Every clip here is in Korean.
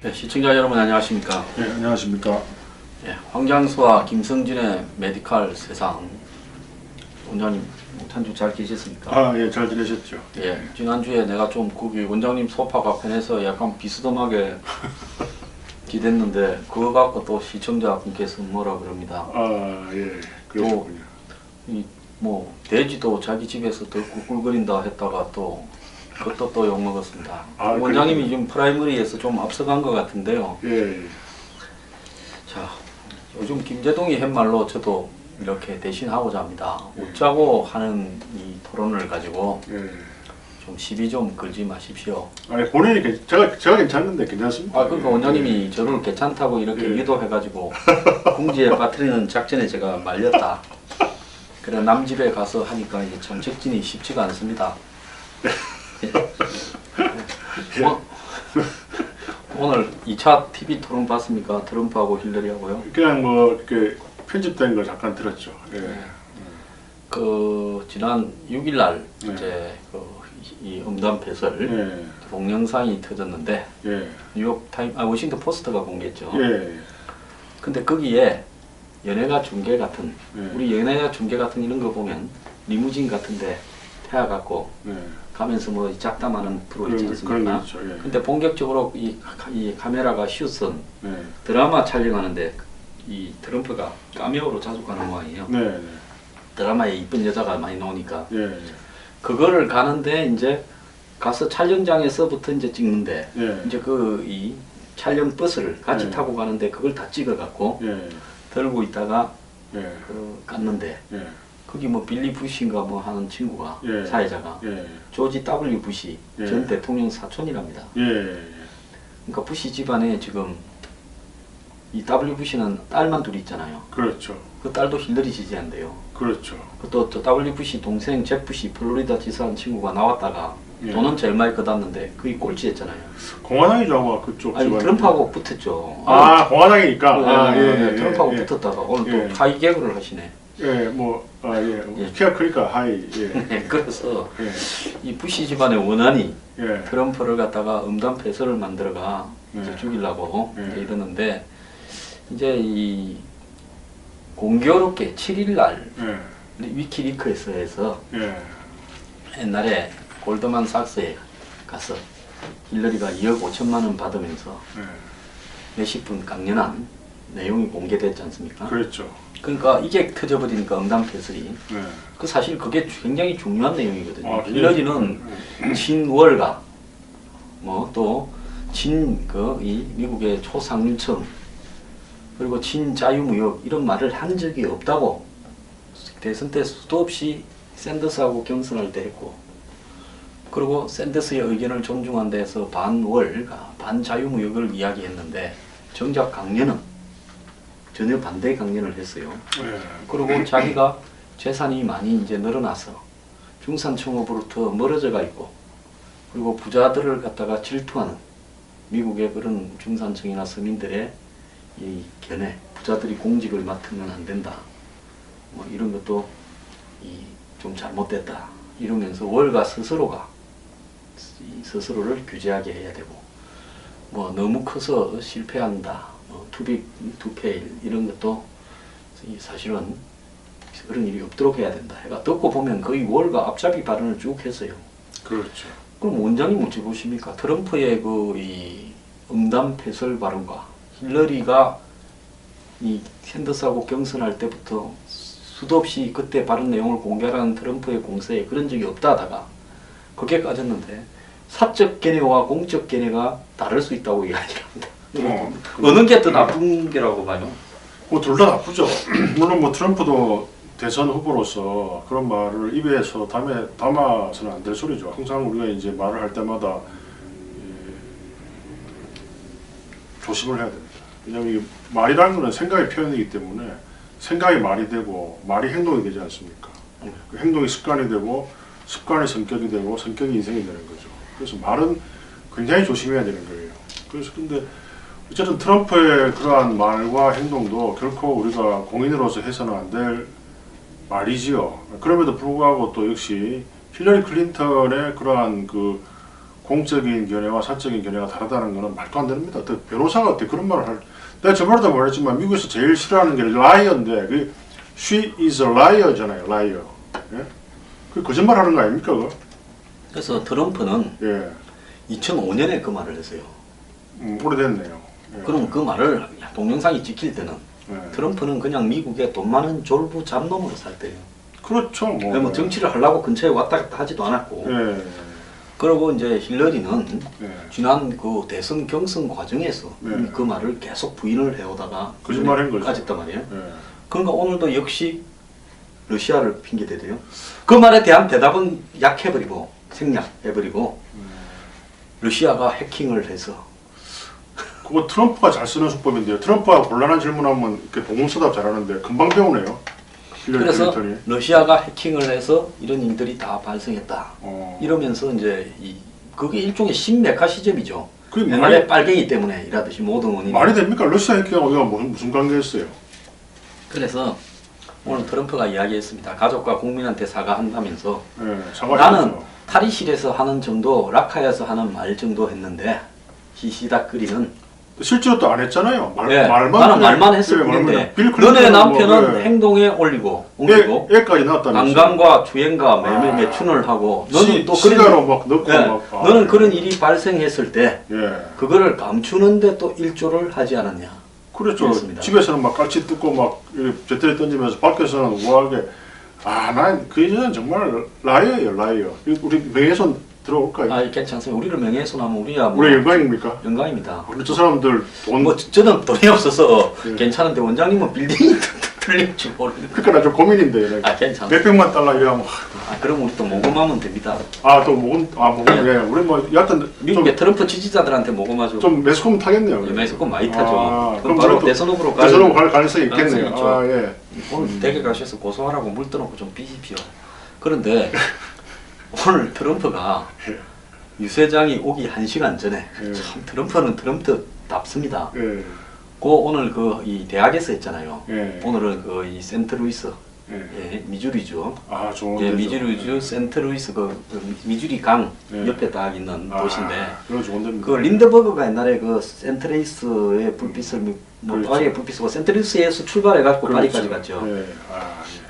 네, 시청자 여러분 안녕하십니까? 네, 안녕하십니까? 네, 황장수와 김성진의 메디칼 세상. 원장님 한 주 잘 계셨습니까? 아, 예, 잘 지내셨죠? 예, 지난주에 내가 좀 거기 원장님 소파가 편해서 약간 비스듬하게 기댔는데 그거 갖고 또 시청자분께서 뭐라 그럽니다. 아, 예, 그러셨군요. 뭐 돼지도 자기 집에서 더 꿀꿀거린다 했다가 또 그것도 또 욕먹었습니다. 아, 원장님이 지금 프라이머리에서 좀 앞서간 것 같은데요. 예. 자, 요즘 김재동이 한 말로 저도 이렇게 대신하고자 합니다. 웃자고 하는 이 토론을 가지고 예. 좀 시비 좀 걸지 마십시오. 아니, 본인이 제가 괜찮은데 괜찮습니까? 아, 그러니까 원장님이 저를 괜찮다고 이렇게 유도해가지고 궁지에 빠뜨리는 작전에 제가 말렸다. 그래 남집에 가서 하니까 이제 정책진이 쉽지가 않습니다. 오늘 2차 TV 토론 봤습니까? 트럼프하고 힐러리하고요. 그냥 뭐 이렇게 편집된 거 잠깐 들었죠. 예. 그 지난 6일날 네. 이제 이 음담 패설 예. 동영상이 터졌는데 예. 뉴욕 타임 워싱턴 포스트가 공개했죠. 예. 근데 거기에 연예가 중계 같은 예. 우리 연예가 중계 같은 이런 거 보면 리무진 같은데 태워갖고 예. 가면서 뭐 작담하는 프로 있지 그런 거 않습니까? 있죠. 예. 근데 본격적으로 이 카메라가 슛은 예. 드라마 촬영하는데 이 트럼프가 카메오로 자주 가는 모양이에요. 네. 네. 드라마에 이쁜 여자가 많이 나오니까 예. 그거를 가는데 이제 가서 촬영장에서부터 이제 찍는데 예. 이제 그 이 촬영 버스를 같이 예. 타고 가는데 그걸 다 찍어갖고 예. 들고 있다가 예. 그 깠는데 예. 거기 뭐 빌리 부시인가 뭐 하는 친구가 예. 사회자가 예. 조지 W 부시 예. 전 대통령 사촌이랍니다. 예. 그러니까 부시 집안에 지금 이 W 부시는 딸만 둘이 있잖아요. 그렇죠. 그 딸도 힐러리 지지한대요. 그렇죠. 또 W 부시 동생 잭 부시 플로리다 지사한 친구가 나왔다가 예. 돈은 제일 많이 걷었는데 그게 꼴찌했잖아요. 공화당이죠, 아마 그쪽 아니 집안이. 트럼프하고 붙었죠. 아, 공화당이니까. 네, 아, 예. 네, 예. 트럼프하고 예. 붙었다가 오늘 예. 또 하이 개그를 하시네. 예, 뭐, 아, 예. 예. 키가 크니까 하이, 예. 그래서 예. 이 부시 집안의 원한이 예. 트럼프를 갖다가 음담 패설을 만들어가 이제 네. 죽이려고 네. 이제 이러는데 이제 이 공교롭게 7일날 예. 위키리크에서 예. 옛날에 골드만삭스에 가서 힐러리가 2억 5천만 원 받으면서 예. 몇십 분 강연한 내용이 공개됐지 않습니까? 그랬죠. 그러니까 이게 터져버리니까 음담 패설이 예. 그 사실 그게 굉장히 중요한 내용이거든요. 아, 힐러리는 친월가 뭐 또 친 이 미국의 초상층 그리고 친자유무역 이런 말을 한 적이 없다고 대선 때 수도 없이 샌더스하고 경선할 때 했고 그리고 샌더스의 의견을 존중한 데서 반월가 반자유무역을 이야기했는데 정작 강연은 전혀 반대 강연을 했어요. 예. 그리고 자기가 재산이 많이 이제 늘어나서 중산층으로부터 멀어져가 있고 그리고 부자들을 갖다가 질투하는 미국의 그런 중산층이나 서민들의 이 견해, 부자들이 공직을 맡으면 안 된다. 뭐 이런 것도 좀 잘못됐다. 이러면서 월가 스스로가 스스로를 규제하게 해야 되고 뭐 너무 커서 실패한다. 투빅, 투페일 이런 것도 사실은 그런 일이 없도록 해야 된다. 해가 듣고 보면 거의 월가 앞잡이 발언을 쭉 했어요. 그렇죠. 그럼 원장님 어찌 보십니까? 트럼프의 이 음담 패설 발언과 힐러리가 이 샌더스하고 경선할 때부터 수도 없이 그때 발언 내용을 공개하는 트럼프의 공세에 그런 적이 없다 하다가 그게 까졌는데 사적 견해와 공적 견해가 다를 수 있다고 이야기합니다. 어느 게 더 나쁜 게라고 봐요? 뭐 둘 다 나쁘죠. 물론 뭐 트럼프도 대선 후보로서 그런 말을 입에서 담아서는 안 될 소리죠. 항상 우리가 이제 말을 할 때마다 조심을 해야 됩니다. 왜냐하면 이게 말이라는 것은 생각의 표현이기 때문에 생각이 말이 되고 말이 행동이 되지 않습니까? 그 행동이 습관이 되고 습관이 성격이 되고 성격이 인생이 되는 거죠. 그래서 말은 굉장히 조심해야 되는 거예요. 그래서 근데 어쨌든 트럼프의 그러한 말과 행동도 결코 우리가 공인으로서 해서는 안 될 말이지요. 그럼에도 불구하고 또 역시 힐러리 클린턴의 그러한 그 공적인 견해와 사적인 견해가 다르다는 것은 말도 안 됩니다. 변호사가 어떻게 그런 말을 할? 내가 저번에도 말했지만 미국에서 제일 싫어하는 게 라이어인데 그 she is a liar잖아요. liar. 예? 그 거짓말하는 거 아닙니까? 그거? 그래서 트럼프는 예. 2005년에 그 말을 했어요. 오래됐네요. 예. 그럼 그 말을 동영상이 찍힐 때는 예. 트럼프는 그냥 미국의 돈 많은 졸부 잡놈으로 살 때예요. 그렇죠. 뭐 정치를 하려고 근처에 왔다 갔다 하지도 않았고. 예. 그리고 이제 힐러리는 예. 지난 그 대선 경선 과정에서 네. 그 말을 계속 부인을 해오다가 거짓말한 거죠. 까졌단 말이에요. 예. 그러니까 오늘도 역시 러시아를 핑계대대요. 그 말에 대한 대답은 약해버리고 생략해버리고 러시아가 해킹을 해서 그거 트럼프가 잘 쓰는 수법인데요. 트럼프가 곤란한 질문하면 이렇게 동문서답 잘하는데 금방 배우네요. 그래서 클린턴이. 러시아가 해킹을 해서 이런 일들이 다 발생했다. 어. 이러면서 이제 그게 일종의 신메카시즘이죠. 그게 옛날에 빨갱이 때문에 일하듯이 모든 원인이. 말이 됩니까? 러시아 해킹하고 이거 무슨 관계였어요? 그래서 오늘 트럼프가 이야기했습니다. 가족과 국민한테 사과한다면서 예, 사과했죠. 나는 탈의실에서 하는 정도, 라카에서 하는 말 정도 했는데 히시다끄리는 실제로 또 안 했잖아요. 네, 말만 나는 그냥- 말만 했을 예, 뿐인데 빌 클린턴은 너네 남편은 뭐, 예. 행동에 옮기고 애까지 낳았다면서. 관광과 주행과 매춘을 하고 너는 또 시가로 막 넣고 예, 막. 너는 그런 일이 발생했을 때 예. 그거를 감추는데 또 일조를 하지 않았냐. 그렇죠. 그렇습니다. 집에서는 막 깔치 뜯고 막 배터리 던지면서 밖에서는 우아하게. 난 그 여자는 정말 라이어예요, 라이어. 우리 명예훼손 들어올까요? 아, 괜찮습니다. 우리를 명예훼손하면 우리야 뭐 우리 영광입니까? 영광입니다. 근데 저 사람들 돈. 뭐 저는 돈이 없어서 예. 괜찮은데 원장님은 빌딩이 틀릴지 모르는. 그러니까 나 좀 고민인데. 아, 괜찮아. 몇백만 달러 이래하면. 아, 그럼 우리 또 모금하면 됩니다. 또 모금. 예. 우리 뭐 여하튼 미국의 트럼프 지지자들한테 모금하죠. 좀 매스컴 타겠네요. 매스컴 많이 타죠. 그럼 그럼 바로 또 대선 후보로 대선 후보 갈 가능성이 가능성이 있겠네요. 있죠. 예. 오늘 댁에 가셔서 고소하라고 물 떠놓고 좀 삐십시오. 그런데 오늘 트럼프가 예. 유세장이 오기 1시간 전에 예. 참 트럼프는 트럼프답습니다. 예. 오늘 이 대학에서 했잖아요. 예. 오늘은 이 센트루이스, 예. 미주리주. 좋은 예, 데죠. 미주리주 센트루이스 미주리 강 예. 옆에 딱 있는 도시인데 그거 좋은 데입니다. 그 린드버그가 옛날에 그 센트루이스의 불빛을 뭐 그렇죠. 파리의 불빛이고 센트루이스에서 출발해가지고 그렇죠. 파리까지 갔죠. 예.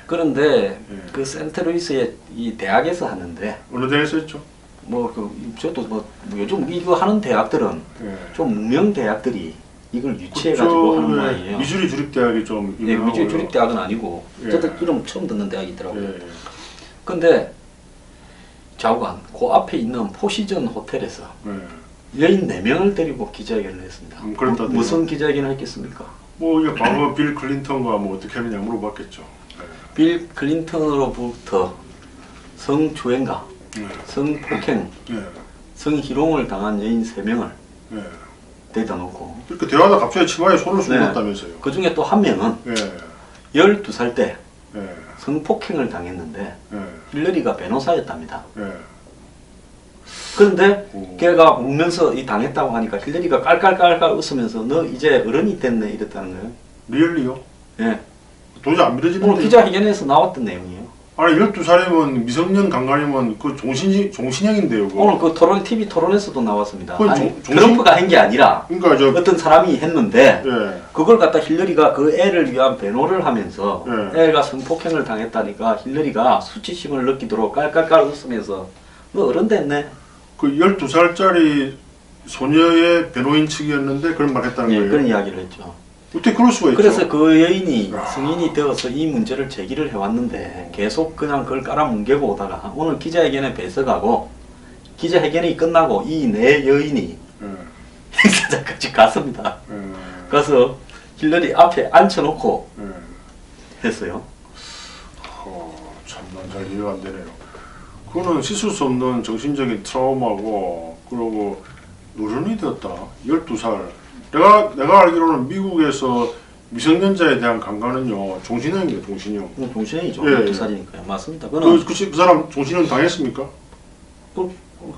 그런데 예. 그 센트루이스의 이 대학에서 하는데 어느 대에서 했죠? 저도 요즘 이거 하는 대학들은 예. 좀 무명 대학들이 이걸 유치해가지고 하는 모양이에요. 미주리 주립대학이 좀 예, 유명하고요. 미주리 주립대학은 아니고 예. 저도 이름 처음 듣는 대학이더라고요. 예. 근데 좌우간 그 앞에 있는 포시전 호텔에서 예. 여인 4명을 데리고 기자회견을 했습니다. 그랬다더요. 무슨 기자회견을 했겠습니까? 이게 과거 빌 클린턴과 뭐 어떻게 하느냐 물어봤겠죠. 빌 클린턴으로부터 성추행과 예. 성폭행, 예. 성희롱을 당한 여인 3명을 예. 데려다 놓고 이렇게 대화하다 갑자기 치마에 손을 숨겼다면서요. 그 중에 또 한 명은 예. 12살 때 예. 성폭행을 당했는데 예. 힐러리가 변호사였답니다. 예. 그런데 오. 걔가 울면서 이 당했다고 하니까 힐러리가 깔깔깔깔 웃으면서 너 이제 어른이 됐네 이랬다는 거예요. 리얼리요? 예. 도저히 안 믿어지는데. 오늘 기자회견에서 나왔던 내용이에요. 아니 12살이면 미성년 강간이면 그 종신형인데요. 그거. 오늘 그 TV 토론에서도 나왔습니다. 그건 아니 종신- 트럼프가 한 게 아니라 그러니까 어떤 사람이 했는데 예. 그걸 갖다 힐러리가 그 애를 위한 변호를 하면서 네. 애가 성폭행을 당했다니까 힐러리가 수치심을 느끼도록 깔깔깔 웃으면서 너 어른 됐네. 그 12살짜리 소녀의 변호인 측이었는데 그런 말 했다는 예, 거예요. 그런 이야기를 했죠. 어떻게 그럴 수가 있죠? 그래서 그 여인이 야. 승인이 되어서 이 문제를 제기를 해왔는데 계속 그냥 그걸 깔아뭉개고 오다가 오늘 기자회견에 배석하고 기자회견이 끝나고 이 네 여인이 예. 행사장까지 갔습니다. 예. 가서 힐러리 앞에 앉혀놓고 예. 했어요. 참난 잘 이해가 안 되네요. 그거는 씻을 수 없는 정신적인 트라우마고 그러고 노련이 되었다. 12살. 내가 알기로는 미국에서 미성년자에 대한 강간은요 종신형이에요, 종신형. 종신형이죠. 예, 12살이니까요. 맞습니다. 그거는 그 사람 종신형 당했습니까?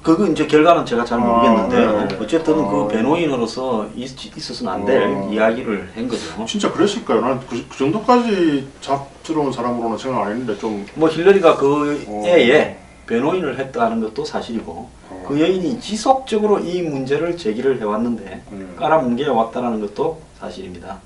그거 이제 결과는 제가 잘 모르겠는데 네. 어쨌든 그 변호인으로서 있어서는 안 될 이야기를 한 거죠. 진짜 그랬을까요? 난 그 정도까지 잡스러운 사람으로는 생각 안 했는데 좀. 뭐 힐러리가 그 어. 애에 변호인을 했다는 것도 사실이고 그 여인이 지속적으로 이 문제를 제기를 해왔는데 깔아뭉개 왔다는 것도 사실입니다.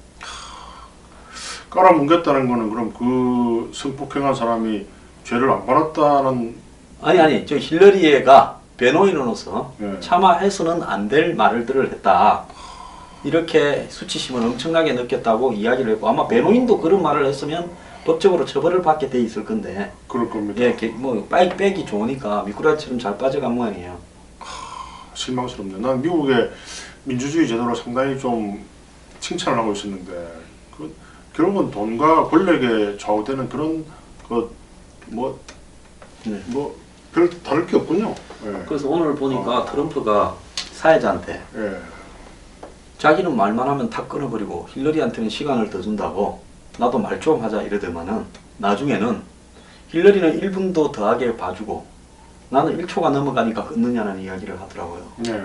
깔아뭉갰다는 거는 그럼 그 성폭행한 사람이 죄를 안 받았다는 아니 저 힐러리가 변호인으로서 예. 차마 해서는 안 될 말들을 했다. 이렇게 수치심을 엄청나게 느꼈다고 이야기를 했고 아마 변호인도 그런 말을 했으면 법적으로 처벌을 받게 돼 있을 건데 그럴 겁니다. 예, 뭐 빼기 좋으니까 미꾸라지처럼 잘 빠져간 모양이에요. 실망스럽네. 난 미국의 민주주의 제도를 상당히 좀 칭찬을 하고 있었는데 그 결국은 돈과 권력에 좌우되는 그런 뭐 네. 별 다를 게 없군요. 예. 그래서 오늘 보니까 트럼프가 사회자한테 예. 자기는 말만 하면 탁 끊어버리고 힐러리한테는 시간을 더 준다고 나도 말 좀 하자 이러더만은 나중에는 힐러리는 1분도 더하게 봐주고 나는 1초가 넘어가니까 끊느냐는 이야기를 하더라고요. 예.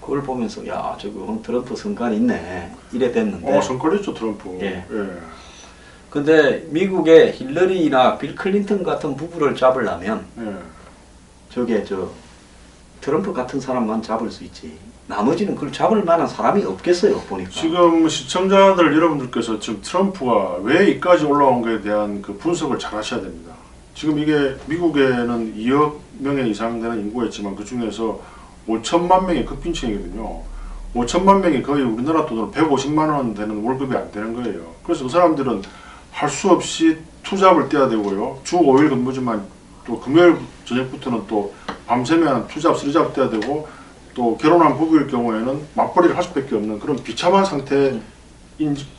그걸 보면서 야 저거 트럼프 성깔 있네 이래 됐는데 성깔 있죠 트럼프. 예. 예. 근데 미국의 힐러리나 빌 클린턴 같은 부부를 잡으려면 예. 저게 저 트럼프 같은 사람만 잡을 수 있지 나머지는 그걸 잡을 만한 사람이 없겠어요 보니까. 지금 시청자들 여러분들께서 지금 트럼프가 왜 이까지 올라온 것에 대한 그 분석을 잘 하셔야 됩니다. 지금 이게 미국에는 2억 명의 이상 되는 인구가 있지만 그 중에서 5천만 명이 극빈층이거든요. 5천만 명이 거의 우리나라 돈으로 150만 원 되는 월급이 안 되는 거예요. 그래서 그 사람들은 할 수 없이 투잡을 떼야 되고요. 주 5일 근무지만 또 금요일 저녁부터는 또 밤새면 투잡, 쓰리잡 떼야 되고 또 결혼한 부부일 경우에는 맞벌이를 할 수밖에 없는 그런 비참한 상태인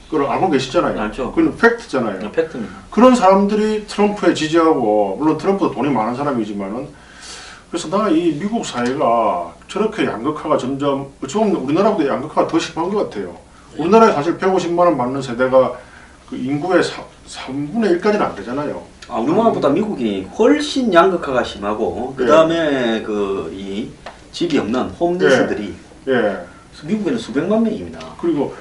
걸 알고 계시잖아요. 알죠. 그건 팩트잖아요. 팩트입니다. 그런 사람들이 트럼프에 지지하고 물론 트럼프도 돈이 많은 사람이지만은 그래서 나 이 미국 사회가 저렇게 양극화가 점점 어찌 보면 우리나라보다 양극화가 더 심한 것 같아요. 우리나라에 사실 150만 원 받는 세대가 그 인구의 3분의 1까지는 안 되잖아요. 우리나라보다 미국이 훨씬 양극화가 심하고 그 다음에 그 이 집이 없는 홈리스들이 예. 미국에는 수백만 명입니다. 그리고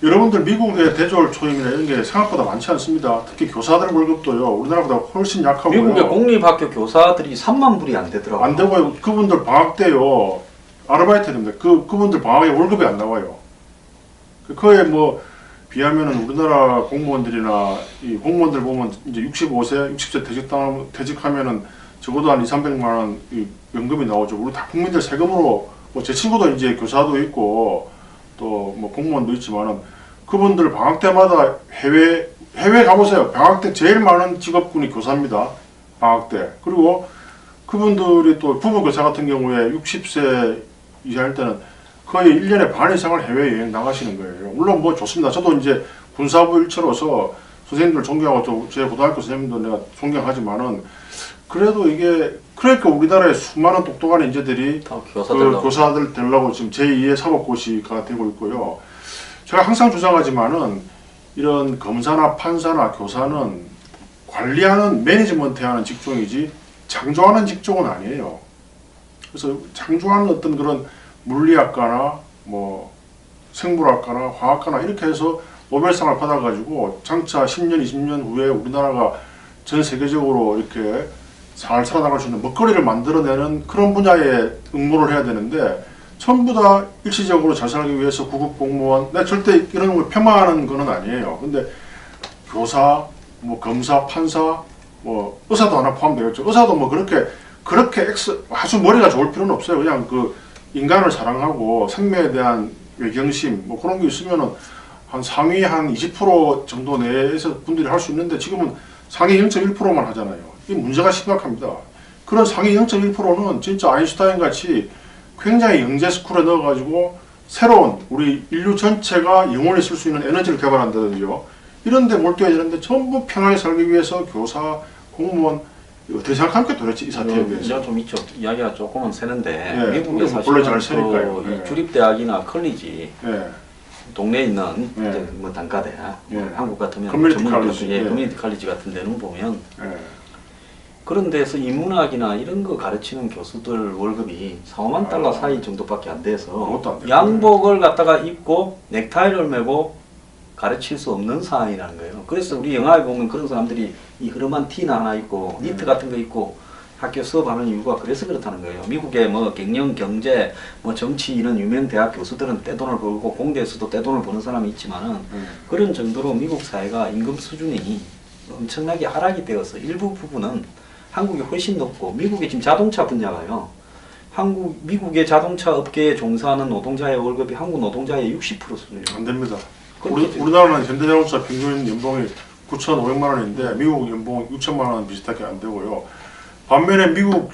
여러분들 미국의 대졸 초임이나 이런 게 생각보다 많지 않습니다. 특히 교사들 월급도요 우리나라보다 훨씬 약하고요. 미국의 공립학교 교사들이 3만 불이 안 되더라고요. 안 되고요. 그분들 방학 때요 아르바이트 됩니다. 그분들 방학에 월급이 안 나와요. 그거에 뭐 비하면은 우리나라 공무원들이나 이 공무원들 보면 이제 65세, 60세 퇴직하면은 적어도 한 2, 300만 원 이 연금이 나오죠. 우리 다 국민들 세금으로 뭐 제 친구도 이제 교사도 있고 또 뭐 공무원도 있지만은 그분들 방학 때마다 해외 가보세요. 방학 때 제일 많은 직업군이 교사입니다. 방학 때. 그리고 그분들이 또 부부 교사 같은 경우에 60세 이하일 때는 거의 1년에 반 이상을 해외여행 나가시는 거예요. 물론 뭐 좋습니다. 저도 이제 군사부 일처로서 선생님들 존경하고 제 고등학교 선생님도 내가 존경하지만은 그래도 이게 그러니까 우리나라에 수많은 똑똑한 인재들이 그 교사들 되려고 지금 제2의 사법고시가 되고 있고요. 제가 항상 주장하지만은 이런 검사나 판사나 교사는 관리하는 매니지먼트하는 직종이지 창조하는 직종은 아니에요. 그래서 창조하는 어떤 그런 물리학과나 뭐 생물학과나 화학과나 이렇게 해서 노벨상을 받아가지고 장차 10년, 20년 후에 우리나라가 전 세계적으로 이렇게 잘 살아나갈 수 있는 먹거리를 만들어내는 그런 분야에 응모를 해야 되는데 전부 다 일시적으로 잘 살기 위해서 구급 공무원, 내가 절대 이런 걸 폄하하는 거는 아니에요. 근데 교사, 뭐 검사, 판사, 뭐 의사도 하나 포함되겠죠. 의사도 뭐 그렇게 아주 머리가 좋을 필요는 없어요. 그냥 그 인간을 사랑하고 생명에 대한 외경심 뭐 그런 게 있으면은 한 상위 한 20% 정도 내에서 분들이 할 수 있는데 지금은 상위 0.1%만 하잖아요. 이 문제가 심각합니다. 그런 상위 0.1%는 진짜 아인슈타인 같이 굉장히 영재 스쿨에 넣어가지고 새로운 우리 인류 전체가 영원히 쓸 수 있는 에너지를 개발한다든지요. 이런 데 몰두해야 되는데 전부 편하게 살기 위해서 교사, 공무원 어떻게 생각합니까 도대체 이 사태에 대해서? 제가 좀 있죠. 이야기가 조금은 새는데 예, 미국에 원래 잘 사실은 새니까요. 이 예. 주립대학이나 컬리지 예. 동네에 있는 예. 이제 뭐 단과대학, 예. 한국 같으면 커뮤니티 전문 칼리지. 예, 예. 커뮤니티 칼리지 같은 데는 보면 예. 그런 데서 인문학이나 이런 거 가르치는 교수들 월급이 4, 5만 달러 사이 정도밖에 안 돼서 그것도 안 돼요. 양복을 갖다가 입고 넥타이를 메고 가르칠 수 없는 상황이라는 거예요. 그래서 우리 영화에 보면 그런 사람들이 이 흐름한 티나 하나 입고 니트 같은 거 입고 학교 수업하는 이유가 그래서 그렇다는 거예요. 미국의 뭐 경영, 경제, 뭐 정치 이런 유명 대학 교수들은 떼돈을 벌고 공대에서도 떼돈을 버는 사람이 있지만은 그런 정도로 미국 사회가 임금 수준이 엄청나게 하락이 되어서 일부 부분은 한국이 훨씬 높고 미국의 지금 자동차 분야가요. 미국의 자동차 업계에 종사하는 노동자의 월급이 한국 노동자의 60% 수준이에요. 안 됩니다. 그렇게 우리나라는 현대자동차 평균 연봉이 9,500만 원인데 미국 연봉은 6천만 원 비슷하게 안 되고요. 반면에 미국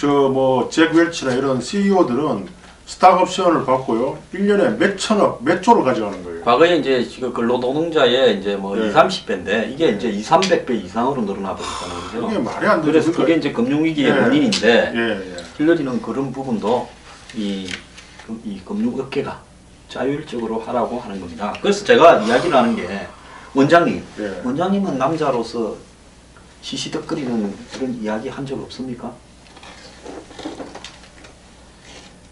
잭 웰치나 이런 CEO들은 스탁 옵션을 받고요. 1년에 몇 천억, 몇 조를 가져가는 거예요. 과거에 이제 근로 노동자의 이제 뭐 네. 20, 30배인데 이게 이제 2, 300배 이상으로 늘어나 버렸다는 거죠. 그게 말이 안 되죠. 그래서 그게 이제 금융위기의 예. 원인인데 예. 힐러리는 그런 부분도 이 금융업계가 자율적으로 하라고 하는 겁니다. 그래서 제가 이야기를 하는 게 원장님, 예. 원장님은 남자로서 시시덕거리는 그런 이야기 한 적 없습니까?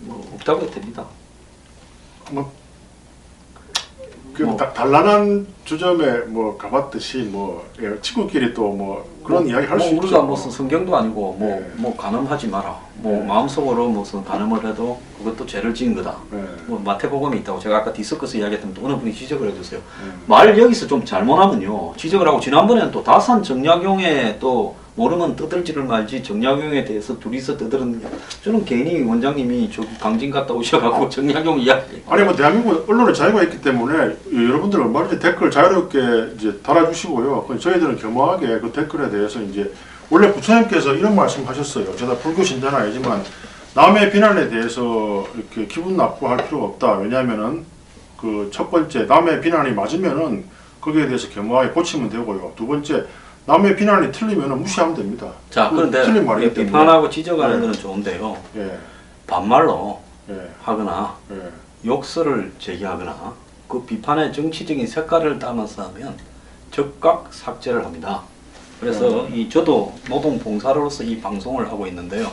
뭐 없다고 해도 됩니다. 뭐, 뭐. 단란한 주점에 뭐 가봤듯이 친구끼리 또 그런 이야기 할 수 있죠. 우리가 무슨 성경도 아니고 네. 뭐 간음하지 마라. 네. 마음속으로 무슨 간음을 해도 그것도 죄를 지은 거다. 네. 마태복음이 있다고 제가 아까 디스커스 이야기했던 어느 분이 지적을 해주세요. 말 여기서 좀 잘못하면요. 지적을 하고 지난번에는 또 다산 정약용에 또 모르면 떠들지를 말지 정약용에 대해서 둘이서 떠드는 저는 괜히 원장님이 저기 강진 갔다 오셔가지고 정약용 이야기. 아니 대한민국 언론의 자유가 있기 때문에 여러분들 얼마든지 댓글 자유롭게 이제 달아주시고요. 저희들은 겸허하게 그 댓글에 대해서 이제 원래 부처님께서 이런 말씀하셨어요. 제가 불교 신자는 아니지만 남의 비난에 대해서 이렇게 기분 나쁘할 필요가 없다. 왜냐하면은 그 첫 번째 남의 비난이 맞으면은 거기에 대해서 겸허하게 고치면 되고요. 두 번째 남의 비난이 틀리면은 무시하면 됩니다. 자, 그런데 틀린 말이기 때문에. 비판하고 지적하는 네. 거는 좋은데요. 예, 반말로 예, 하거나 예. 욕설을 제기하거나 그 비판의 정치적인 색깔을 담아서 하면 즉각 삭제를 합니다. 그래서 저도 노동봉사로서 이 방송을 하고 있는데요.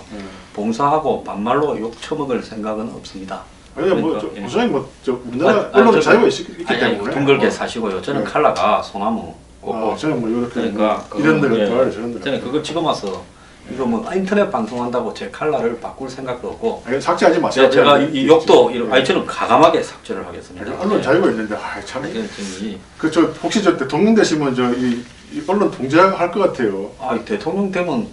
봉사하고 반말로 욕 처먹을 생각은 없습니다. 아니 그러니까, 예. 부장님 우리나라 언론의 자유가 있기 때문에 둥글게 사시고요. 저는 네. 칼라가 소나무 꽂고 저는 이렇게 그러니까 이런 그거, 데를 예. 좋아해요. 저런 데를. 저는 그거 찍어 와서 이거 인터넷 방송한다고 제 칼라를 바꿀 생각도 없고 아니, 삭제하지 마세요. 제가 그냥 이 욕도 예. 저는 가감하게 삭제를 하겠습니다. 언론 자유가 있는데 참. 이 혹시 저 대통령 되시면 이 언론 통제할 것 같아요. 대통령 되면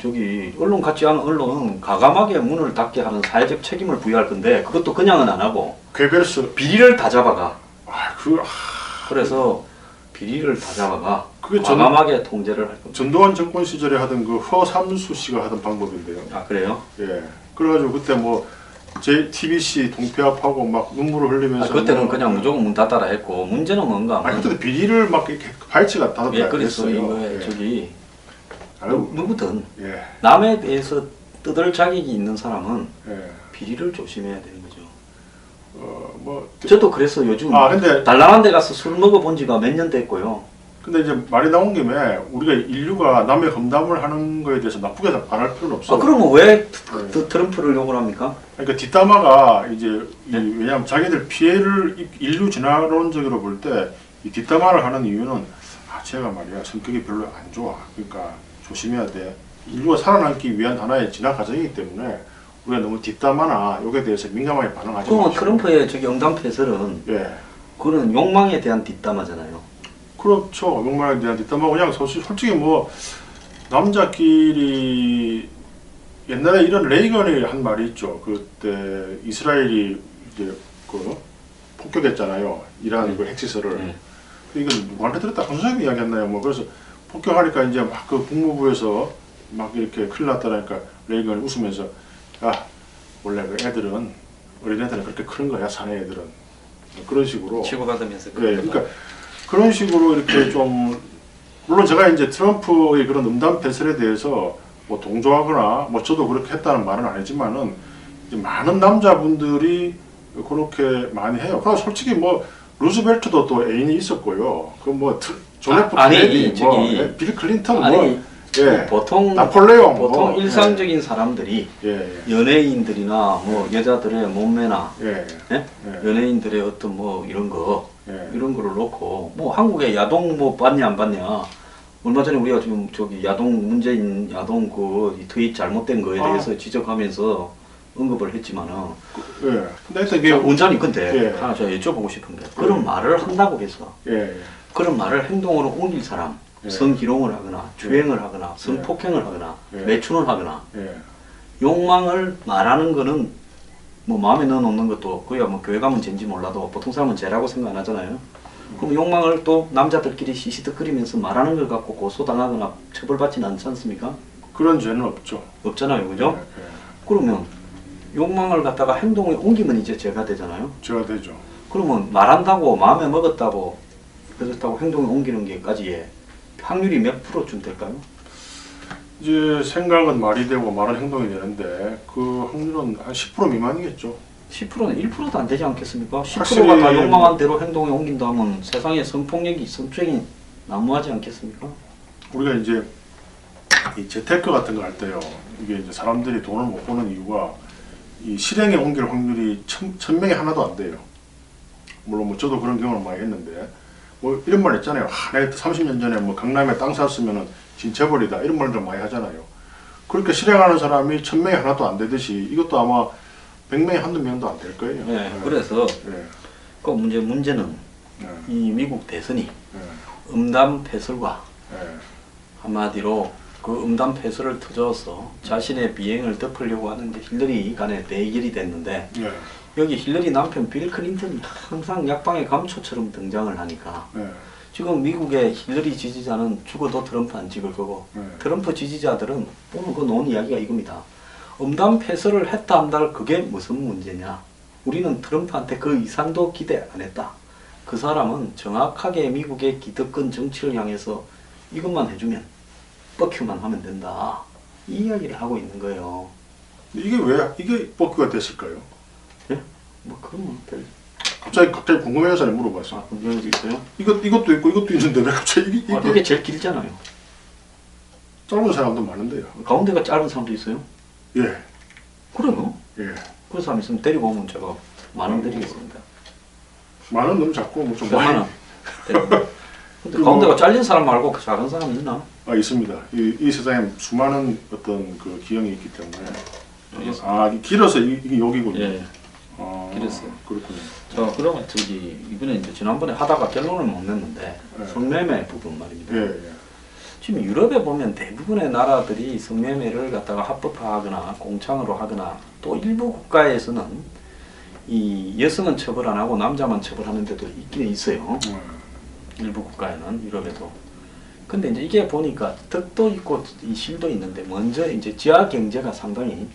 언론 같지 않은 언론은 가감하게 문을 닫게 하는 사회적 책임을 부여할 건데 그것도 그냥은 안 하고 괴벨스. 비리를 다 잡아가. 그 그래서 비리를 다 잡아가 그게 과감하게 통제를 할 겁니다. 전두환 정권 시절에 하던 그 허삼수 씨가 하던 방법인데요. 그래요? 예. 그래가지고 그때 JTBC 동폐합하고 막 눈물을 흘리면서 그때는 그냥 무조건 문 닫아라 했고 문제는 뭔가 그때도 비리를 막 이렇게 파헤치가 다섯 개 그래서 했어요. 이거에 아유, 누구든 예. 남에 대해서 뜯을 자격이 있는 사람은 예. 비리를 조심해야 되는 거죠. 뭐 저도 그래서 요즘 근데 단란한 데 가서 술 먹어본 지가 몇 년 됐고요. 근데 이제 말이 나온 김에 우리가 인류가 남의 험담을 하는 거에 대해서 나쁘게 말할 필요는 없어. 그러면 왜 트럼프를 욕을 합니까? 그러니까 뒷담화가 이제 네? 왜냐하면 자기들 피해를 인류 진화론적으로 볼 때 이 뒷담화를 하는 이유는 제가 말이야 성격이 별로 안 좋아. 그러니까 조심해야 돼. 인류가 살아남기 위한 하나의 진화 과정이기 때문에 우리가 너무 뒷담화나 욕에 대해서 민감하게 반응하지 그러면 마시고. 트럼프의 응답해설은 예. 그거는 욕망에 대한 뒷담화잖아요. 그렇죠. 욕망에 대한 뒷담화 그냥 솔직히 남자끼리 옛날에 이런 레이건이 한 말이 있죠. 그때 이스라엘이 이제 폭격했잖아요. 이란 그 핵시설을. 이건 누구한테 들었다 한수장이 이야기했나요? 그래서 폭격하니까 이제 막 그 국무부에서 막 이렇게 큰일 났다니까 레이건이 웃으면서 원래 그 애들은 어린애들은 그렇게 크는 거야 사내 애들은 그런 식으로 치고받으면서 그러니까 그런 식으로 이렇게 좀 물론 제가 이제 트럼프의 그런 음담 패설에 대해서 동조하거나 저도 그렇게 했다는 말은 아니지만은 이제 많은 남자분들이 그렇게 많이 해요. 그러나 솔직히 루즈벨트도 또 애인이 있었고요. 존 F 케네디, 빌 클린턴 보통 나폴레옹 일상적인 사람들이 연예인들이나 여자들의 몸매나 연예인들의 어떤 이런 거를 놓고 한국의 야동 봤냐 안 봤냐 얼마 전에 우리가 지금 저기 야동 문재인 야동 그 트윗 잘못된 거에 대해서 지적하면서 언급을 했지만은 예. 근데 하여튼 이게 원장님 근데 예. 하나 제가 여쭤보고 싶은 게 그런 말을 한다고 해서 예. 그런 말을 행동으로 옮길 사람 예. 성희롱을 하거나 주행을 하거나 성폭행을 하거나 예. 매춘을 하거나 예. 욕망을 말하는 거는 뭐 마음에 넣어놓는 것도 그야 뭐 교회 가면 죄인지 몰라도 보통 사람은 죄라고 생각 안 하잖아요. 그럼 욕망을 또 남자들끼리 시시덕거리면서 말하는 걸 갖고 고소당하거나 처벌받지는 않지 않습니까? 그런 죄는 없죠. 없잖아요, 그죠? 예. 예. 그러면 욕망을 갖다가 행동에 옮기면 이제 죄가 되잖아요. 죄가 되죠. 그러면 말한다고 마음에 먹었다고 그렇다고 행동에 옮기는 게까지의 확률이 몇 프로쯤 될까요? 이제 생각은 말이 되고 말은 행동이 되는데 그 확률은 한 10% 미만이겠죠. 10%는 1%도 안 되지 않겠습니까? 10%가 확실히 다 욕망한 대로 행동에 옮긴다면 세상에 성폭력이 성추행이 난무하지 않겠습니까? 우리가 이제 이 재테크 같은 거 할 때요. 이게 이제 사람들이 돈을 못 버는 이유가 이 실행에 옮길 확률이 1000명에 하나도 안 돼요. 물론 뭐 저도 그런 경험을 많이 했는데 뭐 이런 말 있잖아요. 내가 30년 전에 뭐 강남에 땅 샀으면은 진짜벌이다 이런 말들 많이 하잖아요. 그렇게 실행하는 사람이 1000명에 하나도 안 되듯이 이것도 아마 100명에 한두 명도 안 될 거예요. 네, 그래서 네. 그 문제는 네. 이 미국 대선이 네. 음담 패설과 네. 한마디로 그 음담 패설을 터져서 자신의 비행을 덮으려고 하는데 힐러리 간에 대결이 됐는데 네. 여기 힐러리 남편 빌 클린턴이 항상 약방의 감초처럼 등장을 하니까 네. 지금 미국의 힐러리 지지자는 죽어도 트럼프 안 찍을 거고 네. 트럼프 지지자들은 오늘 그 놓은 이야기가 이겁니다. 음담 패설을 했다 한다 그게 무슨 문제냐. 우리는 트럼프한테 그 이상도 기대 안 했다. 그 사람은 정확하게 미국의 기득권 정치를 향해서 이것만 해주면 뻑큐만 하면 된다. 이 이야기를 하고 있는 거예요. 이게 왜 이게 뻑큐가 됐을까요? 예? 뭐 그런 뭐 별. 갑자기 궁금해서 물어봤어요. 아, 그런 게 있어요? 이것도 있고 이것도 있는데 왜 갑자기 이게 그게 제일 길잖아요. 짧은 사람도 많은데요. 가운데가 짧은 사람도 있어요? 예. 그래요? 예. 그 사람 있으면 데리고 오면 제가 만원 드리겠습니다. 만원 너무 작고 뭐 좀 몇 많이 만 원. 근데 가운데가 잘린 사람 말고 그 작은 사람 있나? 있습니다. 이 세상에 수많은 어떤 그 기형이 있기 때문에 길어서 이게 여기군요. 예. 아, 길었어요. 그렇군요. 자, 그러면 저기 이번에 이제 지난번에 하다가 결론을 못 냈는데 네. 성매매 부분 말입니다. 예, 예. 지금 유럽에 보면 대부분의 나라들이 성매매를 갖다가 합법화하거나 공창으로 하거나 또 일부 국가에서는 이 여성은 처벌 안 하고 남자만 처벌하는 데도 있긴 있어요. 일부 국가에는 유럽에도. 근데 이제 이게 보니까 덕도 있고 이 실도 있는데 먼저 이제 지하 경제가 상당히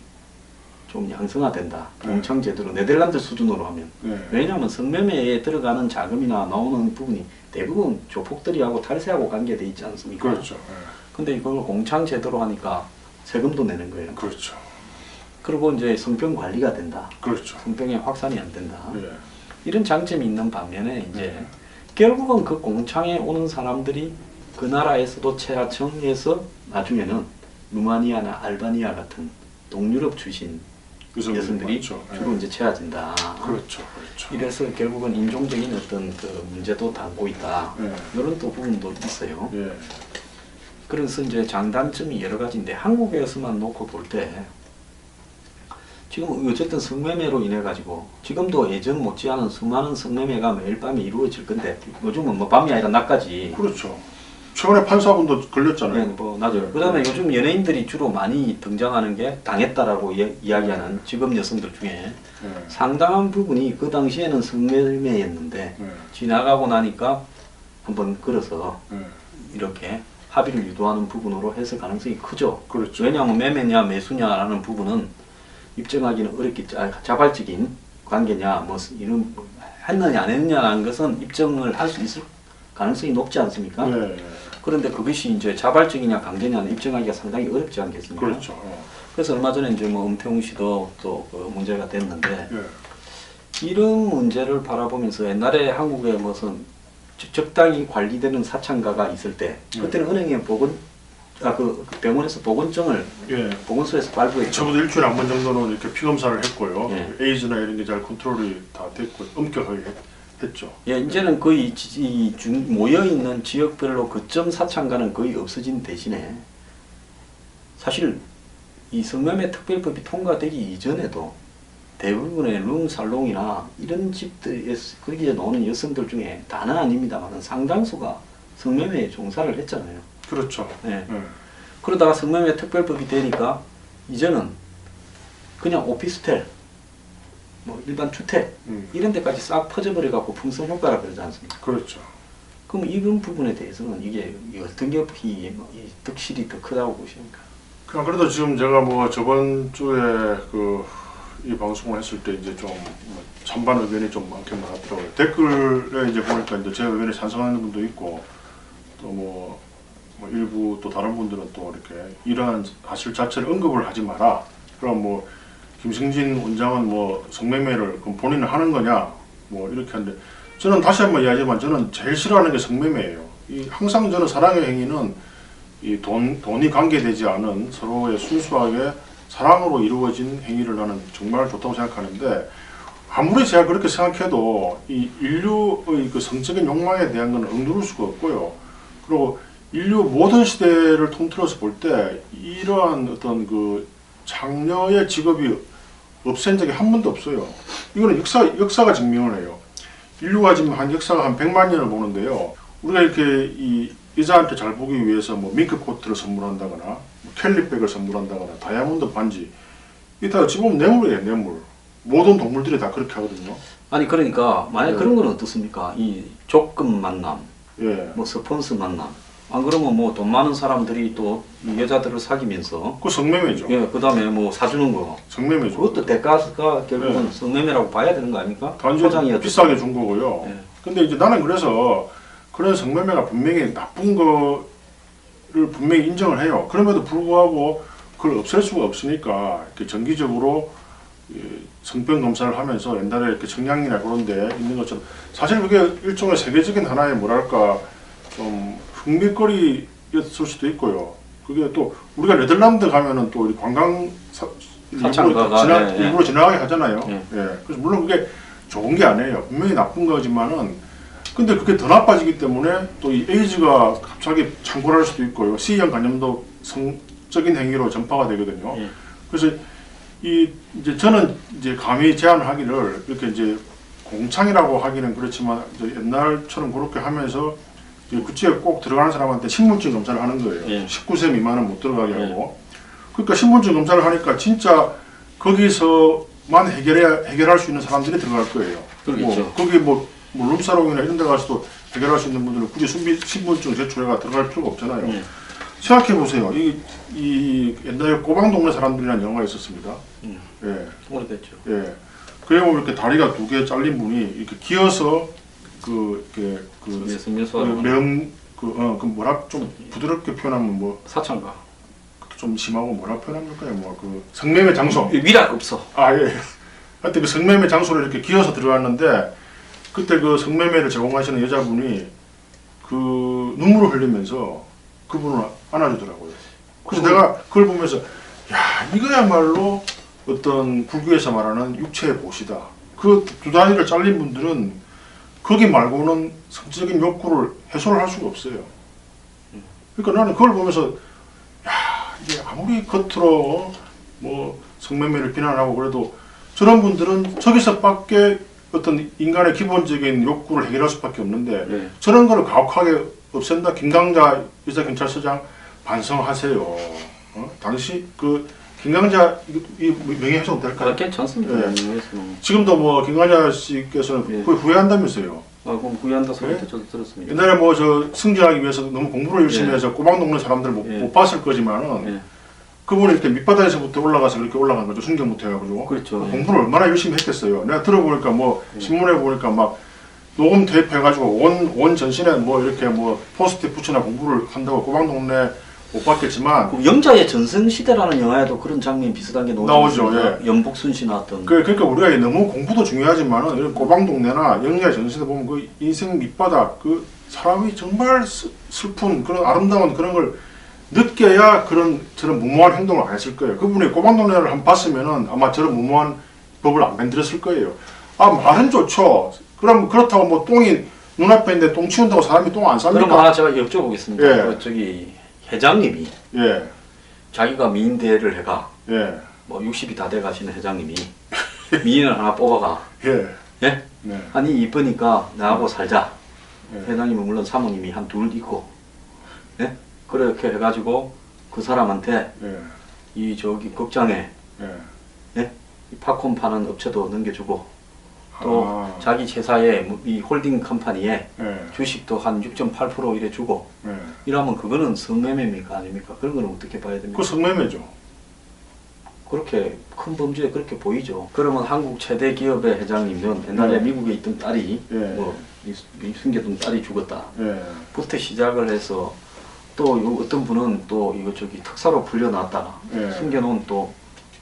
좀 양성화된다. 공창 제도로 네덜란드 수준으로 하면. 예. 왜냐하면 성매매에 들어가는 자금이나 나오는 부분이 대부분 조폭들이하고 탈세하고 관계돼 있지 않습니까? 그렇죠. 예. 근데 이걸 공창 제도로 하니까 세금도 내는 거예요. 그렇죠. 그리고 이제 성병 관리가 된다. 그렇죠. 성병의 확산이 안 된다. 예. 이런 장점이 있는 반면에 이제 결국은 그 공창에 오는 사람들이 그 나라에서도 최하층에서 나중에는 루마니아나 알바니아 같은 동유럽 출신 여성들이 많죠. 예. 주로 이제 채워진다. 그렇죠. 그렇죠. 이래서 결국은 인종적인 어떤 그 문제도 담고 있다. 예. 이런 또 부분도 있어요. 예. 그래서 이제 장단점이 여러 가지인데 한국에서만 놓고 볼 때 지금 어쨌든 성매매로 인해 가지고 지금도 예전 못지않은 수많은 성매매가 매일 밤에 이루어질 건데 요즘은 뭐 밤이 아니라 낮까지. 그렇죠. 최근에 판사분도 걸렸잖아요. 네, 뭐 낮아요. 그다음에 요즘 연예인들이 주로 많이 등장하는 게 당했다라고 이야기하는 직업 여성들 중에 예. 상당한 부분이 그 당시에는 성매매였는데 예. 지나가고 나니까 한번 걸어서 예. 이렇게 합의를 유도하는 부분으로 해석 가능성이 크죠. 그렇죠. 왜냐하면 매매냐 매수냐라는 부분은 입증하기는 어렵겠죠. 자발적인 관계냐 뭐 이런 했느냐 안 했느냐라는 것은 입증을 할 수 있을 가능성이 높지 않습니까? 예. 그런데 그것이 이제 자발적이냐 강제냐는 입증하기가 상당히 어렵지 않겠습니까? 그렇죠. 그래서 얼마 전에 이제 뭐 엄태웅 씨도 또 그 문제가 됐는데 예. 이런 문제를 바라보면서 옛날에 한국에 무슨 적당히 관리되는 사창가가 있을 때 그때는 은행에 그 병원에서 보건증을 예. 보건소에서 발부했죠. 적어도 일주일에 한 번 정도는 이렇게 피 검사를 했고요. 예. 에이즈나 이런 게 잘 컨트롤이 다 됐고 엄격하게 했죠. 예, 이제는 거의 모여 있는 지역별로 거점 사창가는 거의 없어진 대신에 사실 이 성매매 특별법이 통과되기 이전에도 대부분의 룸살롱이나 이런 집들에서 거기에 나오는 여성들 중에 다는 아닙니다만 상당수가 성매매에 종사를 했잖아요. 그렇죠. 예. 예. 그러다가 성매매 특별법이 되니까 이제는 그냥 오피스텔, 뭐 일반 주택 이런 데까지 싹 퍼져버려 갖고 풍성 효과라 그러지 않습니까? 그렇죠. 그럼 이런 부분에 대해서는 이게 어떤 게 이 득실이 더 크다고 보십니까? 그냥 그래도 지금 제가 뭐 저번 주에 이 방송을 했을 때 이제 좀 찬반 의견이 좀 많긴 많았더라고요. 댓글에 이제 보니까 이제 제 의견에 찬성하는 분도 있고 또 뭐 일부 또 다른 분들은 또 이렇게 이러한 사실 자체를 언급을 하지 마라. 그럼 뭐 김승진 원장은 뭐 성매매를 그럼 본인은 하는 거냐 뭐 이렇게 하는데 저는 다시 한번 이야기하지만 저는 제일 싫어하는 게 성매매예요. 항상 저는 사랑의 행위는 이 돈이 관계되지 않은 서로의 순수하게 사랑으로 이루어진 행위를 나는 정말 좋다고 생각하는데 아무리 제가 그렇게 생각해도 이 인류의 그 성적인 욕망에 대한 건 억누를 수가 없고요. 그리고 인류 모든 시대를 통틀어서 볼 때 이러한 어떤 그 장녀의 직업이 없앤 적이 한 번도 없어요. 이거는 역사가 증명을 해요. 인류가 지금 한 역사가 한 100만 년을 보는데요. 우리가 이렇게 이 여자한테 잘 보기 위해서 뭐 밍크 코트를 선물한다거나 뭐 캘리백을 선물한다거나 다이아몬드 반지 이게 다 어찌 보면 뇌물이에요. 뇌물. 모든 동물들이 다 그렇게 하거든요. 아니 그러니까 만약 네. 그런 건 어떻습니까? 이 조금 만남, 예. 뭐 스폰서 만남. 안 그러면 뭐 돈 많은 사람들이 또 이 여자들을 사귀면서 그 성매매죠. 예, 그다음에 뭐 사주는 거. 성매매죠. 그것도 대가가 결국은 네. 성매매라고 봐야 되는 거 아닙니까? 단지 포장이었죠. 비싸게 준 거고요. 예. 근데 이제 나는 그래서 그런 성매매가 분명히 나쁜 거를 분명히 인정을 해요. 그럼에도 불구하고 그걸 없앨 수가 없으니까 이렇게 정기적으로 성병 검사를 하면서 옛날에 이렇게 청량리나 그런 데 있는 것처럼 사실 그게 일종의 세계적인 하나의 뭐랄까 좀 흥미거리였을 수도 있고요. 그게 또 우리가 네덜란드 가면은 또 관광 사창가가 일부러 지나가게 하잖아요. 예. 예. 그래서 물론 그게 좋은 게 아니에요. 분명히 나쁜 거지만은 근데 그게 더 나빠지기 때문에 또 이 에이즈가 갑자기 창궐할 수도 있고요. C형 간염도 성적인 행위로 전파가 되거든요. 예. 그래서 이제 저는 이제 감히 제안을 하기를 이렇게 이제 공창이라고 하기는 그렇지만 이제 옛날처럼 그렇게 하면서 구치에 꼭 들어가는 사람한테 신분증 검사를 하는 거예요. 예. 19세 미만은 못 들어가게 하고. 그러니까 신분증 검사를 하니까 진짜 거기서만 해결할 수 있는 사람들이 들어갈 거예요. 그렇겠죠. 거기 뭐 룸사롱이나 이런 데 가서도 해결할 수 있는 분들은 굳이 신분증 제출해가 들어갈 필요가 없잖아요. 예. 생각해 보세요. 이 옛날에 꼬방동네 사람들이라는 영화가 있었습니다. 예. 오래됐죠. 예. 그래 보면 이렇게 다리가 2개 잘린 분이 이렇게 기어서 그 뭐라 좀 부드럽게 표현하면 뭐 사창가. 좀 심하고 뭐라 표현합니까요? 뭐 그 성매매 장소. 위락 없어. 아 예. 하여튼 그 성매매 장소를 이렇게 기어서 들어갔는데 그때 그 성매매를 제공하시는 여자분이 그 눈물을 흘리면서 그분을 안아주더라고요. 그래서 내가 그걸 보면서 야 이거야말로 어떤 불교에서 말하는 육체의 보시다. 그 두 다리를 잘린 분들은 거기 말고는 성적인 욕구를 해소를 할 수가 없어요. 그러니까 나는 그걸 보면서 야 이게 아무리 겉으로 뭐 성매매를 비난하고 그래도 저런 분들은 저기서밖에 어떤 인간의 기본적인 욕구를 해결할 수밖에 없는데 네. 저런 거를 가혹하게 없앤다. 김강자 여자경찰서장 반성하세요. 당시 그 김강자 이 명예훼손 될까요? 괜찮습니다. 네. 명예훼손. 지금도 뭐 김강자 씨께서는 네. 거의 후회한다면서요. 그럼 후회한다 소리 네? 저도 들었습니다. 옛날에 뭐 저 승진하기 위해서 너무 공부를 열심히 네. 해서 꼬박동네 사람들 네. 못 봤을 거지만은 네. 그분이 이렇게 밑바닥에서부터 올라가서 그렇게 올라간 거죠. 순경부터 해가지고. 그렇죠. 공부를 얼마나 열심히 했겠어요. 내가 들어보니까 뭐 네. 신문에 보니까 막 녹음 테이프 해가지고 온 전신에 뭐 이렇게 뭐 포스트잇 붙여나 공부를 한다고 꼬박동네 못 봤겠지만 그 영자의 전성시대라는 영화에도 그런 장면이 비슷한 게 나오죠, 예. 연복순 씨 나왔던. 그러니까 우리가 너무 공부도 중요하지만은 이런 꼬박동네나 영리의 전시대 보면 그 인생 밑바닥 그 사람이 정말 슬픈 그런 아름다운 그런 걸 느껴야 저런 무모한 행동을 안 했을 거예요. 그분이 꼬박동네를 한번 봤으면은 아마 저런 무모한 법을 안 만들었을 거예요. 아 말은 좋죠. 그럼 그렇다고 뭐 똥이 눈앞에 있는데 똥 치운다고 사람이 똥 안 쌉니까? 그럼 하나 제가 여쭤보겠습니다. 예. 그 저기 회장님이 예, 자기가 미인대회를 해가 예, 뭐 60이 다 돼 가시는 회장님이 미인을 하나 뽑아가. 예, 예? 네, 아니 이쁘니까 나하고 살자. 예. 회장님은 물론 사모님이 한 둘 있고, 예? 그렇게 해가지고 그 사람한테 예, 이 저기 극장에 예. 예? 이 팝콘 파는 업체도 넘겨주고 또 아, 자기 회사에 이 홀딩 컴퍼니에 예, 주식도 한 6.8% 이래 주고 예. 이러면 그거는 성매매입니까 아닙니까? 그런 거는 어떻게 봐야 됩니까? 그 성매매죠. 그렇게 큰 범죄에 그렇게 보이죠. 그러면 한국 최대 기업의 회장님은 옛날에 네. 미국에 있던 딸이 예. 이 숨겨둔 딸이 죽었다. 예, 부터 시작을 해서 또 어떤 분은 또 이거 저기 특사로 풀려났다가 예. 숨겨놓은 또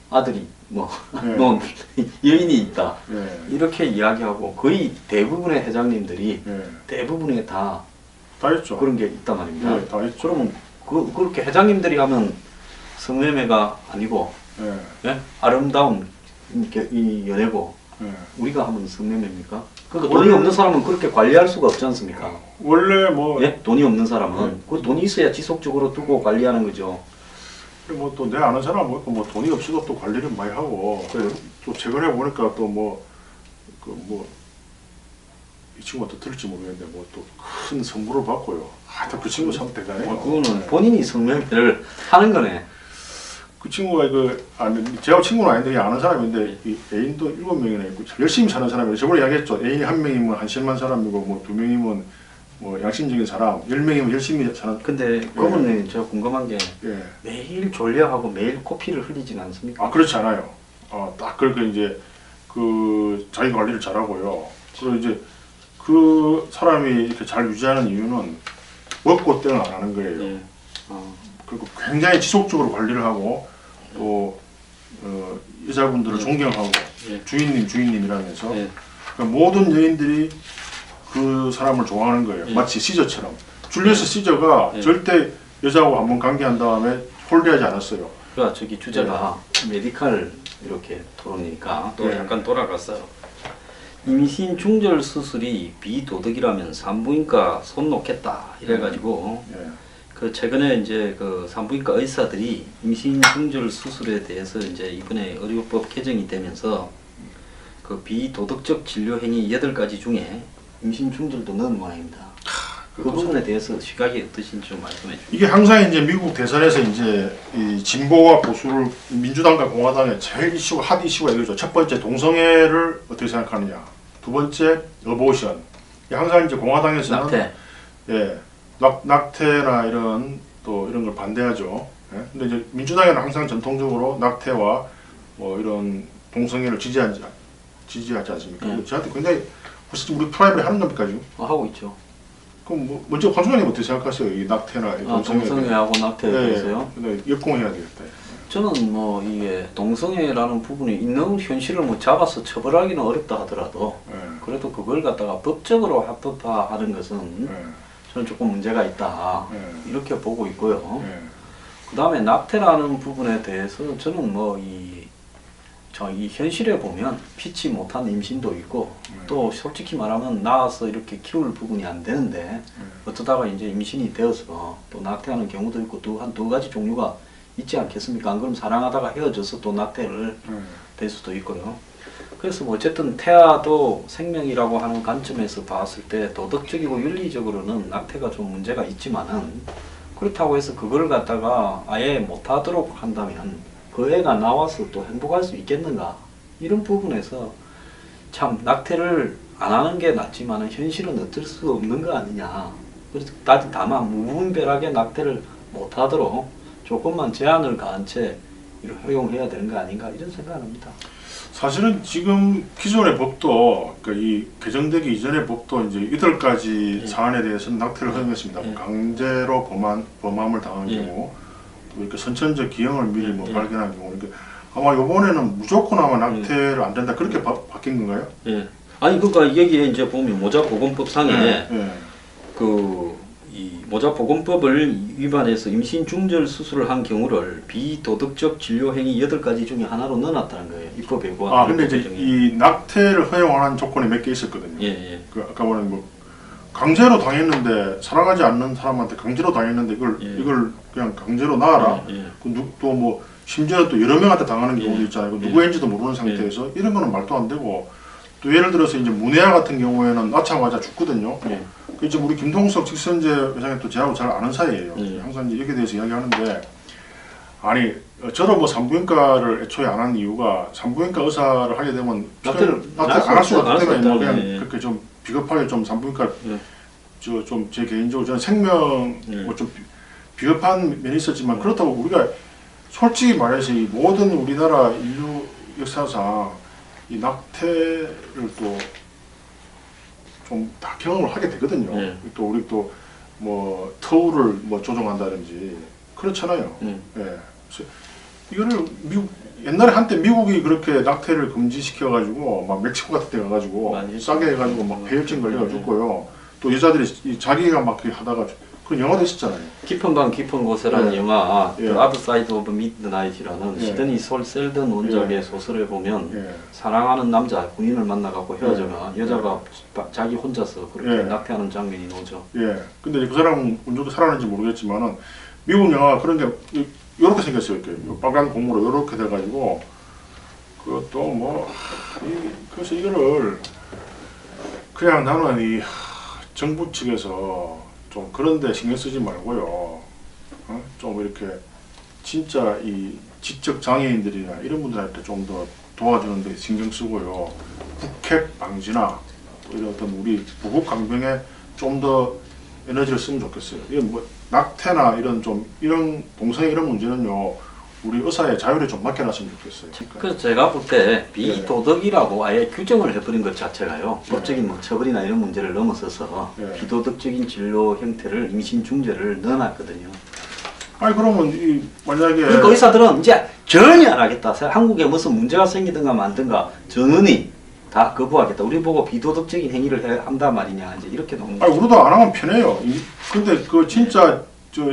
아들이 뭐 예. 놓은 여인이 있다. 예, 이렇게 이야기하고 거의 대부분의 회장님들이 예. 대부분에 다 다 있죠. 그런 게 있단 말입니다. 예, 다 있죠. 그러면 그렇게 회장님들이 하면 성매매가 아니고 예, 예? 아름다운 이 연애고 예. 우리가 하면 성매매입니까? 그러니까 원래- 돈이 없는 사람은 그렇게 관리할 수가 없지 않습니까? 원래 뭐, 예? 돈이 없는 사람은 그 돈이 있어야 지속적으로 두고 관리하는 거죠. 또 내 아는 사람 뭐 돈이 없어도 또 관리를 많이 하고 그래요? 또 최근에 보니까 또 뭐 그 뭐 이 친구가 또 들을지 모르겠는데 뭐 또 큰 선물을 받고요. 하여튼 그 친구 참 대단해요. 그거는 본인이 성매매를 하는 거네. 그 친구가 제가 친구는 아닌데 아는 사람인데 이 애인도 7명이나 있고 열심히 사는 사람이에요. 저번에 이야기했죠. 애인이 1명이면 한심한 사람이고 뭐 2명이면 뭐 양심적인 사람, 10명이면 열심히 사는. 근데 그분은 제가 궁금한 게 예. 매일 졸려하고 매일 코피를 흘리진 않습니까? 아 그렇지 않아요. 딱 그렇게 이제 그 자기 관리를 잘하고요. 그리고 이제 그 사람이 이렇게 잘 유지하는 이유는 먹고 땡을 안 하는 거예요. 예. 그리고 굉장히 지속적으로 관리를 하고 또 여자분들을 존경하고 예. 주인님이라면서 예. 그러니까 모든 여인들이 그 사람을 좋아하는 거예요. 예. 마치 시저처럼. 줄리어스 시저가 예. 절대 여자하고 한번 관계한 다음에 홀대하지 않았어요. 그러니까 저기 주제가 메디칼 이렇게 토론이니까 또 예. 약간 돌아갔어요. 임신 중절 수술이 비도덕이라면 산부인과 손 놓겠다 이래가지고 예. 그 최근에 이제 그 산부인과 의사들이 임신 중절 수술에 대해서 이제 이번에 의료법 개정이 되면서 그 비도덕적 진료 행위 8가지 중에 임신 중절도 넣은 모양입니다. 그 부분에 대해서 시각이 어떠신지 좀 말씀해 주세요. 이게 항상 이제 미국 대선에서 이제 이 진보와 보수를 민주당과 공화당의 제일 이슈가 핫 이슈가 이거죠. 첫 번째 동성애를 어떻게 생각하느냐. 두 번째 어보션. 항상 이제 공화당에서는 낙태. 예, 낙태나 이런 또 이런 걸 반대하죠. 예? 근데 이제 민주당에는 항상 전통적으로 낙태와 뭐 이런 동성애를 지지하지 않습니까? 저한테 굉장히 혹시 우리 프라이머리 하는 겁니까 지금? 하고 있죠. 그럼 뭐 먼저 관수장님 어떻게 생각하세요? 이 낙태나 이 동성애하고 낙태에 대해서요? 근데 역공해야 되겠다. 저는 뭐 이게 동성애라는 부분이 있는 현실을 뭐 잡아서 처벌하기는 어렵다 하더라도 예, 그래도 그걸 갖다가 법적으로 합법화하는 것은 예, 저는 조금 문제가 있다 예, 이렇게 보고 있고요. 예, 그 다음에 낙태라는 부분에 대해서 저는 뭐 이 현실에 보면 피치 못한 임신도 있고 또 솔직히 말하면 낳아서 이렇게 키울 부분이 안 되는데 어쩌다가 이제 임신이 되어서 또 낙태하는 경우도 있고 한 두 가지 종류가 있지 않겠습니까? 안 그러면 사랑하다가 헤어져서 또 낙태를 될 수도 있고요. 그래서 뭐 어쨌든 태아도 생명이라고 하는 관점에서 봤을 때 도덕적이고 윤리적으로는 낙태가 좀 문제가 있지만은 그렇다고 해서 그걸 갖다가 아예 못하도록 한다면 그 애가 나와서 또 행복할 수 있겠는가 이런 부분에서 참 낙태를 안 하는 게 낫지만은 현실은 어쩔 수 없는 거 아니냐. 그래서 다만 무분별하게 낙태를 못하도록 조금만 제한을 가한 채 허용해야 되는 거 아닌가 이런 생각을 합니다. 사실은 지금 기존의 법도 그러니까 이 개정되기 이전의 법도 이제 8가지 예. 사안에 대해서는 낙태를 허용했습니다. 예. 강제로 범함을 당한 예. 경우, 또 이렇게 선천적 기형을 미리 뭐 예. 발견한 경우, 그러니까 아마 이번에는 무조건 아마 낙태를 안 된다 그렇게 바뀐 건가요? 예. 아니 그러니까 여기에 이제 보면 모자보건법상에 예. 그 이 모자보건법을 위반해서 임신 중절 수술을 한 경우를 비도덕적 진료 행위 8가지 중에 하나로 넣어놨다는 거예요. 입법에 아 근데 이제 이 낙태를 허용하는 조건이 몇 개 있었거든요. 예, 예. 그 아까 말한 뭐 강제로 당했는데 사랑하지 않는 사람한테 강제로 당했는데 이걸 그냥 강제로 낳아라. 예, 예. 또 뭐 심지어 또 여러 명한테 당하는 경우도 예. 있잖아요. 그 예. 누구인지도 모르는 상태에서 이런 거는 말도 안 되고 또 예를 들어서 이제 문해아 같은 경우에는 낳자마자 죽거든요. 예. 그 이제 우리 김동석 직선제 회장이 또 저하고 잘 아는 사이예요. 예. 항상 이제 여기에 대해서 이야기하는데 아니 저도 뭐 산부인과를 애초에 안 한 이유가 산부인과 의사를 하게 되면 낙태 안 할 수가 없기 때문에 뭐 그냥 예. 그렇게 좀 비겁하게 좀 산부인과 예. 좀 제 개인적으로 저는 생명 예. 뭐 좀 비겁한 면이 있었지만 그렇다고 우리가 솔직히 말해서 이 모든 우리나라 인류 역사상 이 낙태를 또 좀 다 경험을 하게 되거든요. 예. 또 우리 또 뭐 터울을 뭐 조종한다든지 그렇잖아요. 예. 그래서 이거를 미국 옛날에 한때 미국이 그렇게 낙태를 금지시켜 가지고 막 멕시코 같은 데 가가지고 많이 싸게 해가지고 막 폐혈증 걸려 죽고요. 또 여자들이 자기가 막 그렇게 하다가 그런 영화도 있었잖아요. 깊은 밤 깊은 곳에라는 예. 영화 예. The Other Side of Midnight이라는 예. 시드니 솔 셀든 원작의 예. 소설에 보면 예. 사랑하는 남자 군인을 만나갖고 헤어져가 예. 여자가 자기 혼자서 그렇게 예. 낙태하는 장면이 나오죠. 예. 근데 이제 그 사람은 운전도 살아는지 모르겠지만은 미국 영화가 그런 게 요렇게 생겼어요. 이렇게 빨간 고무로 요렇게 돼가지고 그것도 뭐 그래서 이거를 그냥 나는 이 정부 측에서 좀 그런데 신경 쓰지 말고요. 좀 이렇게 진짜 이 지적 장애인들이나 이런 분들한테 좀 더 도와주는 데 신경 쓰고요. 북핵 방지나 또 이런 어떤 우리 부국 강병에 좀 더 에너지를 쓰면 좋겠어요. 이건 뭐 낙태나 이런 좀 이런 동성애 이런 문제는요. 우리 의사의 자율에 좀 맡겨놨으면 좋겠어요. 그래서 제가 볼 때 비도덕이라고 아예 규정을 해버린 것 자체가요. 예. 법적인 뭐 처벌이나 이런 문제를 넘어서서 예. 비도덕적인 진료 형태를 임신 중재를 넣어놨거든요. 아니 그러면 이 만약에 그러니까 의사들은 이제 전혀 안 하겠다. 한국에 무슨 문제가 생기든가 만든가 전원이 다 거부하겠다. 우리 보고 비도덕적인 행위를 한단 말이냐 이제 이렇게 나오는 아니 거죠. 우리도 안 하면 편해요. 근데 그 진짜 저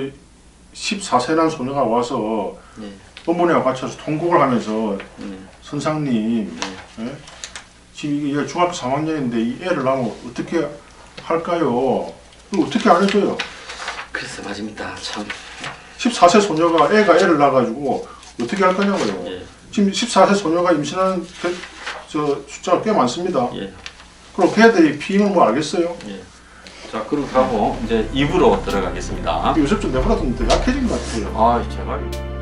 14세 난 소녀가 와서 네. 어머니와 같이 와서 통곡을 하면서 네. 선상님 예? 지금 이게 중학교 3학년인데 이 애를 낳으면 어떻게 할까요? 이거 어떻게 안 해줘요? 그래서 맞습니다. 참. 14세 소녀가 애를 낳아가지고 어떻게 할 거냐고요. 예. 지금 14세 소녀가 임신하는 저 숫자가 꽤 많습니다. 예. 그럼 걔들이 피임을 뭐 알겠어요? 예. 자, 그리고 하고 이제 2부로 들어가겠습니다. 요새 좀 내보다 좀 더 약해진 것 같아요. 아, 제발.